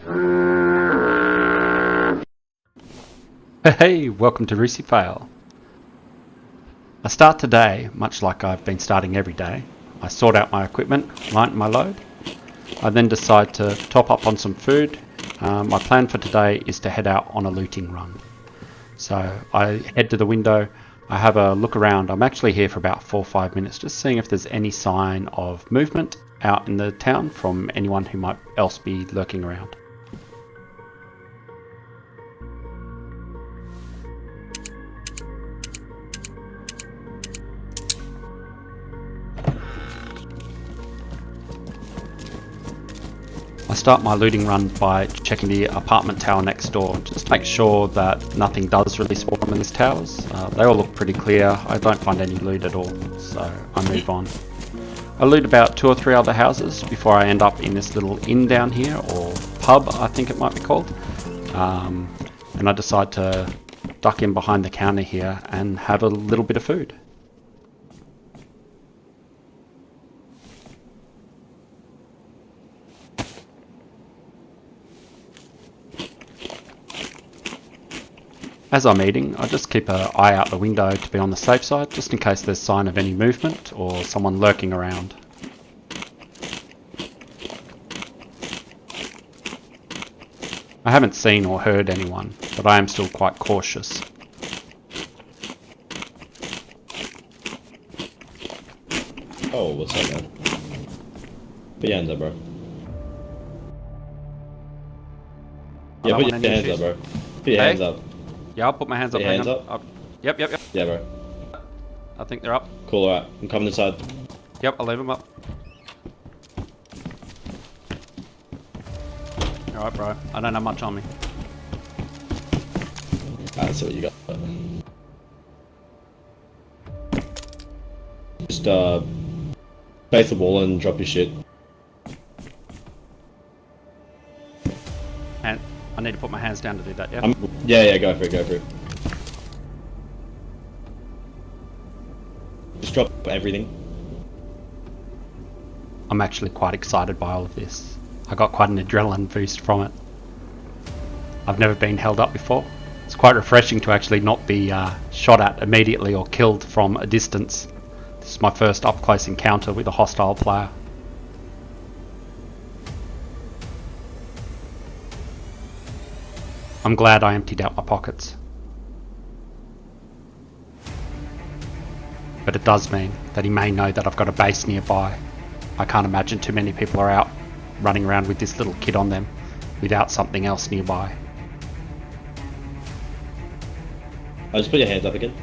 Hey, welcome to rucifail. I start today, much like I've been starting every day. I sort out my equipment, lighten my load. I then decide to top up on some food. My plan for today is to head out on a looting run. So I head to the window, I have a look around. I'm actually here for about 4 or 5 minutes, just seeing if there's any sign of movement out in the town from anyone who might else be lurking around. I start my looting run by checking the apartment tower next door, just to make sure that nothing does really spawn in these towers. They all look pretty clear. I don't find any loot at all, so I move on. I loot about 2 or 3 other houses before I end up in this little inn down here, or pub I think it might be called. And I decide to duck in behind the counter here and have a little bit of food. As I'm eating, I just keep an eye out the window to be on the safe side, just in case there's sign of any movement or someone lurking around. I haven't seen or heard anyone, but I am still quite cautious. Oh, what's up, man? Put your hands up, bro. Yeah, put your hands up, bro. Put your hands up. Yeah, I'll put my hands up. Put your hands up. Yep. Yeah, bro. I think they're up. Cool, alright. I'm coming inside. Yep, I'll leave them up. Alright, bro. I don't have much on me. Alright, see what you got. Just, face the wall and drop your shit. And I need to put my hands down to do that, yeah? Yeah, go for it. Just drop everything. I'm actually quite excited by all of this. I got quite an adrenaline boost from it. I've never been held up before. It's quite refreshing to actually not be shot at immediately or killed from a distance. This is my first up-close encounter with a hostile player. I'm glad I emptied out my pockets. But it does mean that he may know that I've got a base nearby. I can't imagine too many people are out running around with this little kid on them without something else nearby. I'll just put your hands up again.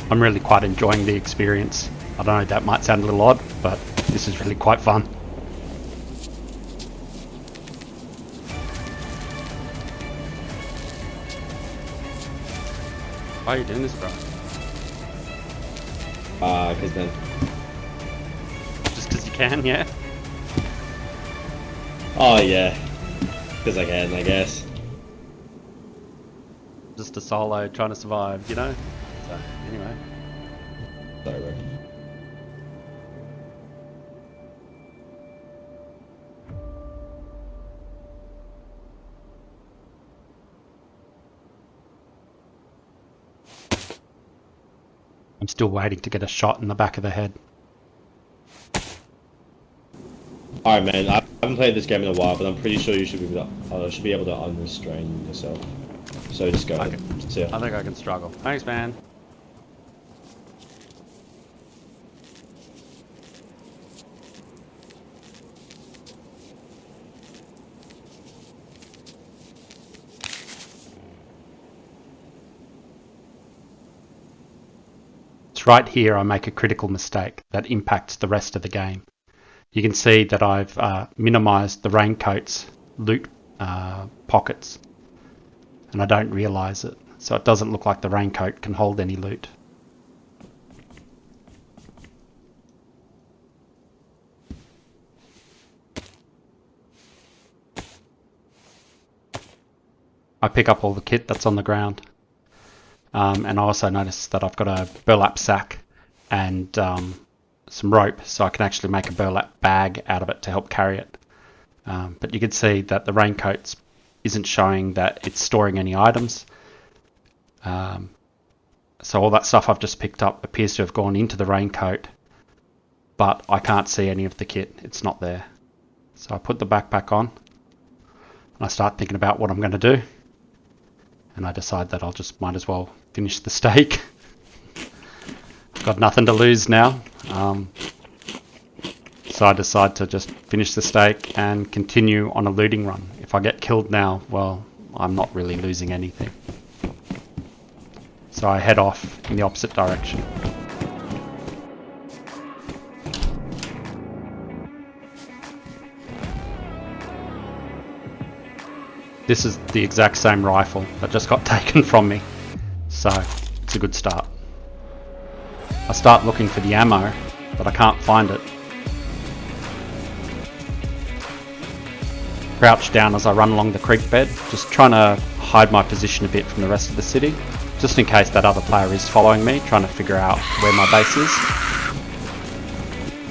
I'm really quite enjoying the experience. I don't know, that might sound a little odd, but this is really quite fun. Why are you doing this, bro? Cause then. Just because you can, yeah? Oh yeah. Cause I can, I guess. Just a solo trying to survive, you know? So, anyway. Sorry, bro. I'm still waiting to get a shot in the back of the head. Alright, man. I haven't played this game in a while, but I'm pretty sure you should be able to unrestrain yourself. So just go ahead. See ya. I think I can struggle. Thanks, man. It's right here I make a critical mistake that impacts the rest of the game. You can see that I've minimized the raincoat's loot pockets, and I don't realize it, so it doesn't look like the raincoat can hold any loot. I pick up all the kit that's on the ground. And I also notice that I've got a burlap sack and some rope, so I can actually make a burlap bag out of it to help carry it. But you can see that the raincoat isn't showing that it's storing any items. So all that stuff I've just picked up appears to have gone into the raincoat, but I can't see any of the kit. It's not there. So I put the backpack on and I start thinking about what I'm going to do. And I decide that might as well finish the steak. I've got nothing to lose now. So I decide to just finish the steak and continue on a looting run. If I get killed now, well, I'm not really losing anything. So I head off in the opposite direction. This is the exact same rifle that just got taken from me, so it's a good start. I start looking for the ammo, but I can't find it. Crouch down as I run along the creek bed, just trying to hide my position a bit from the rest of the city, just in case that other player is following me, trying to figure out where my base is.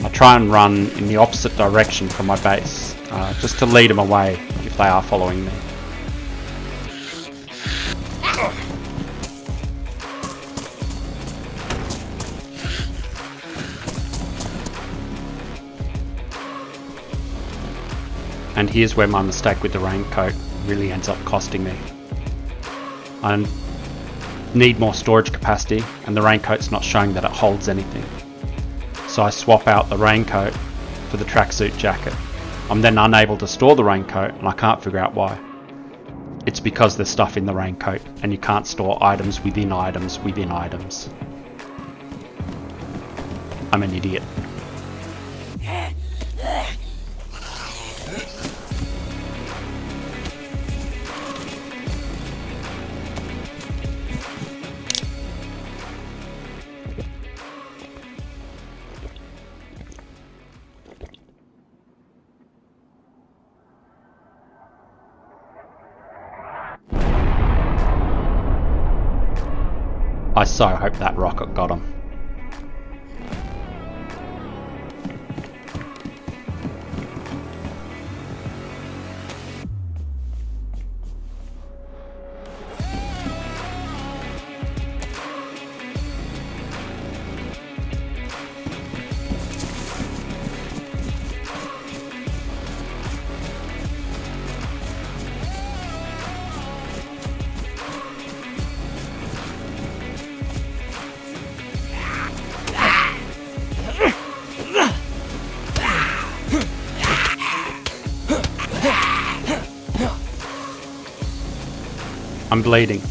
I try and run in the opposite direction from my base, just to lead them away if they are following me. And here's where my mistake with the raincoat really ends up costing me. I need more storage capacity and the raincoat's not showing that it holds anything. So I swap out the raincoat for the tracksuit jacket. I'm then unable to store the raincoat and I can't figure out why. It's because there's stuff in the raincoat and you can't store items within items within items. I'm an idiot. I so hope that rocket got him. I'm bleeding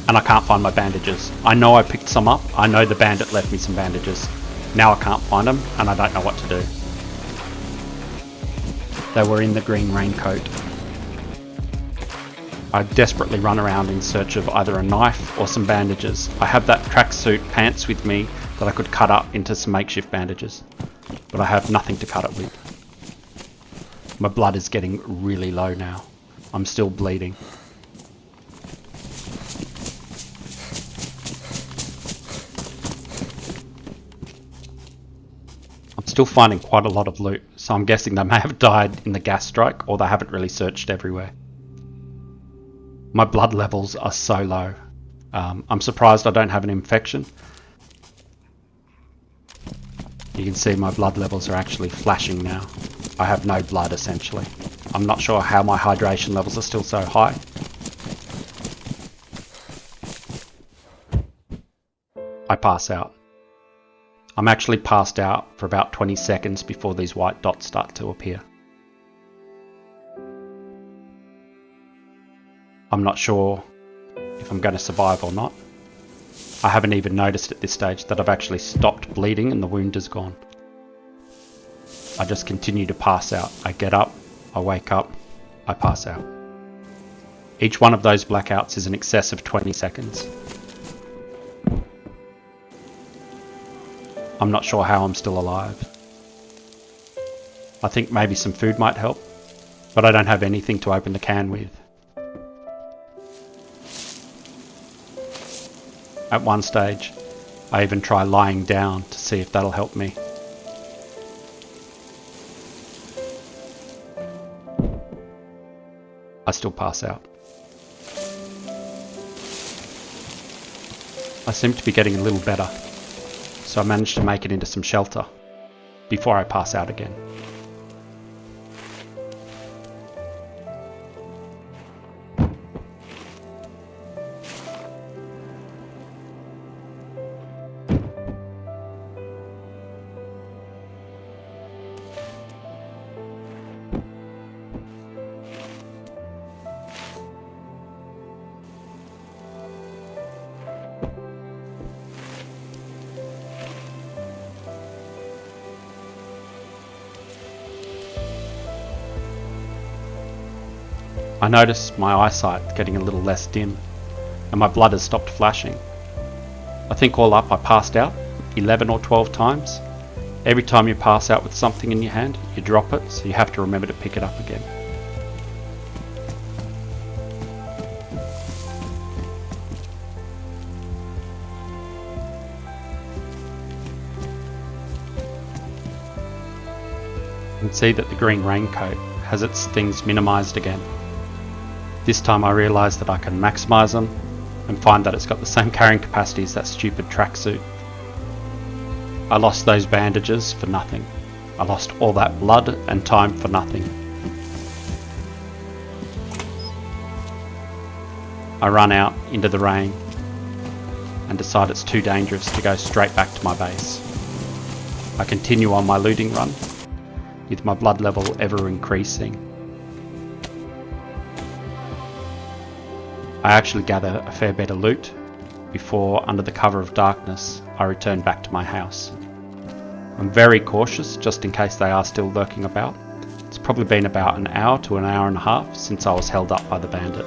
and I can't find my bandages. I know I picked some up. I know the bandit left me some bandages. Now I can't find them and I don't know what to do. They were in the green raincoat. I desperately run around in search of either a knife or some bandages. I have that tracksuit pants with me that I could cut up into some makeshift bandages, but I have nothing to cut it with. My blood is getting really low now. I'm still bleeding. Still finding quite a lot of loot, so I'm guessing they may have died in the gas strike or they haven't really searched everywhere. My blood levels are so low. I'm surprised I don't have an infection. You can see my blood levels are actually flashing now. I have no blood essentially. I'm not sure how my hydration levels are still so high. I pass out. I'm actually passed out for about 20 seconds before these white dots start to appear. I'm not sure if I'm going to survive or not. I haven't even noticed at this stage that I've actually stopped bleeding and the wound is gone. I just continue to pass out. I get up, I wake up, I pass out. Each one of those blackouts is in excess of 20 seconds. I'm not sure how I'm still alive. I think maybe some food might help, but I don't have anything to open the can with. At one stage, I even try lying down to see if that'll help me. I still pass out. I seem to be getting a little better, so I managed to make it into some shelter before I pass out again. I notice my eyesight getting a little less dim, and my blood has stopped flashing. I think all up I passed out 11 or 12 times. Every time you pass out with something in your hand, you drop it, so you have to remember to pick it up again. You can see that the green raincoat has its things minimized again. This time I realised that I can maximise them and find that it's got the same carrying capacity as that stupid tracksuit. I lost those bandages for nothing. I lost all that blood and time for nothing. I run out into the rain and decide it's too dangerous to go straight back to my base. I continue on my looting run, with my blood level ever increasing. I actually gather a fair bit of loot before, under the cover of darkness, I return back to my house. I'm very cautious just in case they are still lurking about. It's probably been about an hour to an hour and a half since I was held up by the bandit.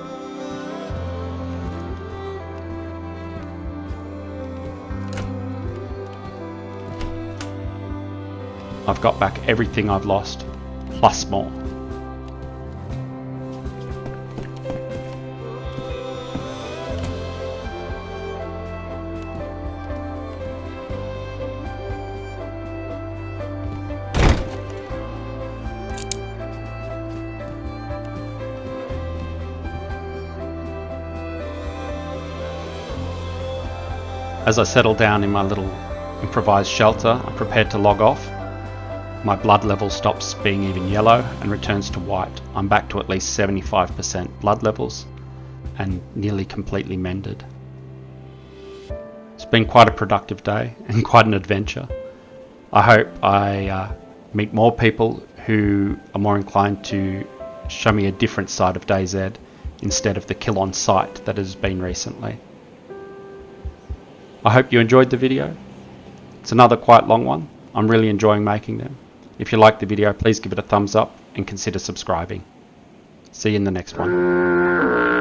I've got back everything I've lost, plus more. As I settle down in my little improvised shelter, I'm prepared to log off. My blood level stops being even yellow and returns to white. I'm back to at least 75% blood levels and nearly completely mended. It's been quite a productive day and quite an adventure. I hope I meet more people who are more inclined to show me a different side of DayZ instead of the kill on sight that has been recently. I hope you enjoyed the video. It's another quite long one. I'm really enjoying making them. If you liked the video, please give it a thumbs up and consider subscribing. See you in the next one.